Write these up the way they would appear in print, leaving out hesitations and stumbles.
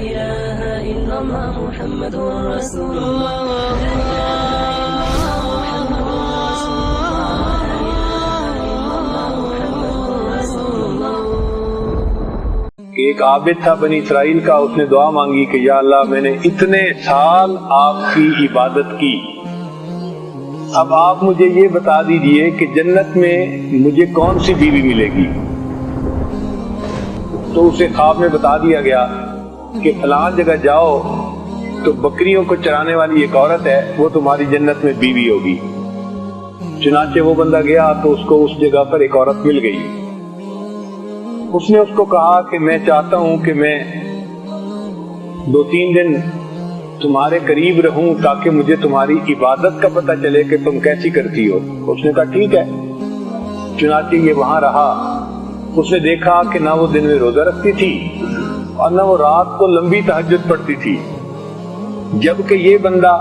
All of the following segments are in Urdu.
إله إلا الله محمد رسول الله ایک عابد تھا بنی اسرائیل کا، اس نے دعا مانگی کہ یا اللہ میں نے اتنے سال آپ کی عبادت کی، اب آپ مجھے یہ بتا دیجئے کہ جنت میں مجھے کون سی بیوی ملے گی۔ تو اسے خواب میں بتا دیا گیا کہ فلاں جگہ جاؤ تو بکریوں کو چرانے والی ایک عورت ہے، وہ تمہاری جنت میں بیوی ہوگی۔ چنانچہ وہ بندہ گیا تو اس کو اس جگہ پر ایک عورت مل گئی۔ اس نے اس کو کہا کہ میں چاہتا ہوں کہ میں 2-3 دن تمہارے قریب رہوں تاکہ مجھے تمہاری عبادت کا پتہ چلے کہ تم کیسی کرتی ہو۔ اس نے کہا ٹھیک ہے۔ چنانچہ یہ وہاں رہا۔ اس نے دیکھا کہ نہ وہ دن میں روزہ رکھتی تھی اور نہ وہ رات کو لمبی تہجد پڑھتی تھی، جبکہ یہ بندہ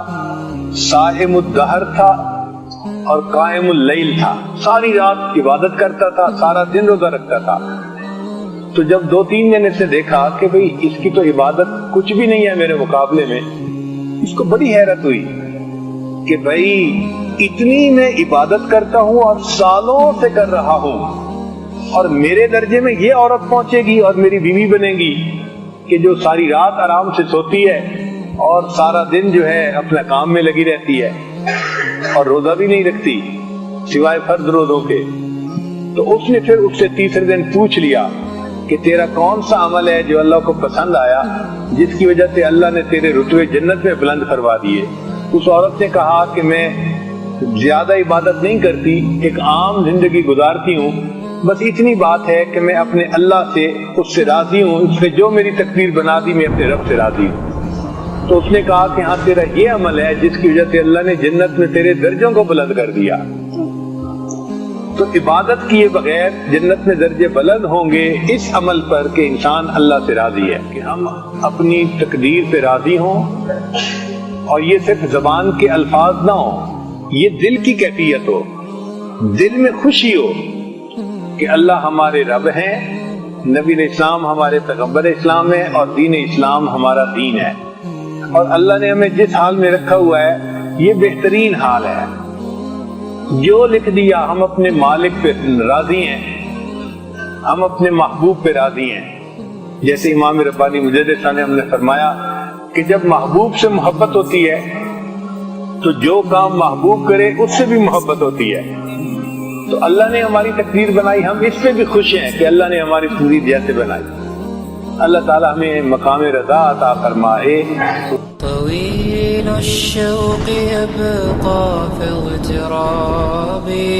صائم الدہر تھا اور قائم اللیل تھا، ساری رات عبادت کرتا تھا، سارا دن روزہ رکھتا تھا۔ تو جب 2-3 دن اس نے دیکھا کہ بھئی اس کی تو عبادت کچھ بھی نہیں ہے میرے مقابلے میں، اس کو بڑی حیرت ہوئی کہ بھئی اتنی میں عبادت کرتا ہوں اور سالوں سے کر رہا ہوں، اور میرے درجے میں یہ عورت پہنچے گی اور میری بیوی بنے گی کہ جو ساری رات آرام سے سوتی ہے اور سارا دن جو ہے اپنا کام میں لگی رہتی ہے اور روزہ بھی نہیں رکھتی سوائے فرض روزوں کے۔ تو اس نے پھر اس سے تیسرے دن پوچھ لیا کہ تیرا کون سا عمل ہے جو اللہ کو پسند آیا، جس کی وجہ سے اللہ نے تیرے رتبے جنت میں بلند کروا دیے۔ اس عورت نے کہا کہ میں زیادہ عبادت نہیں کرتی، ایک عام زندگی گزارتی ہوں، بس اتنی بات ہے کہ میں اپنے اللہ سے اس سے راضی ہوں، اس نے جو میری تقدیر بنا دی میں اپنے رب سے راضی ہوں۔ تو اس نے کہا کہ ہاں تیرا یہ عمل ہے جس کی وجہ سے اللہ نے جنت میں تیرے درجوں کو بلند کر دیا۔ تو عبادت کیے بغیر جنت میں درجے بلند ہوں گے اس عمل پر کہ انسان اللہ سے راضی ہے، کہ ہم اپنی تقدیر پہ راضی ہوں اور یہ صرف زبان کے الفاظ نہ ہوں، یہ دل کی کیفیت ہو، دل میں خوشی ہو کہ اللہ ہمارے رب ہیں، نبی اسلام ہمارے پیغمبر اسلام ہے اور دین اسلام ہمارا دین ہے، اور اللہ نے ہمیں جس حال میں رکھا ہوا ہے یہ بہترین حال ہے۔ جو لکھ دیا ہم اپنے مالک پہ راضی ہیں، ہم اپنے محبوب پہ راضی ہیں۔ جیسے امام ربانی مجدد نے ہم نے فرمایا کہ جب محبوب سے محبت ہوتی ہے تو جو کام محبوب کرے اس سے بھی محبت ہوتی ہے۔ تو اللہ نے ہماری تقدیر بنائی، ہم اس پہ بھی خوش ہیں کہ اللہ نے ہماری تقدیر جیسے بنائی۔ اللہ تعالی ہمیں مقام رضا عطا فرمائے۔ طويل الشوق يبقى في اغترابي،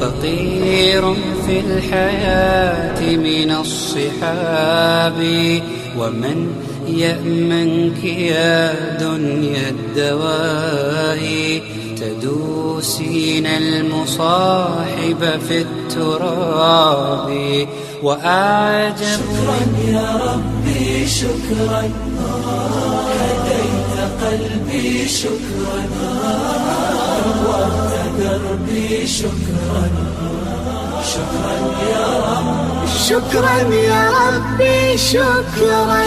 فقير في الحياة من الصحاب، ومن يأمنك يا دنيا الدواء، تدوسين المصاحب في التراب، وأعجب شكرا يا ربي شكرا، هديت قلبي شكرا، نورت دربي شكرا، شكرا يا رب، شكرا يا ربي شكرا،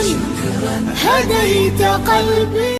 هديت قلبي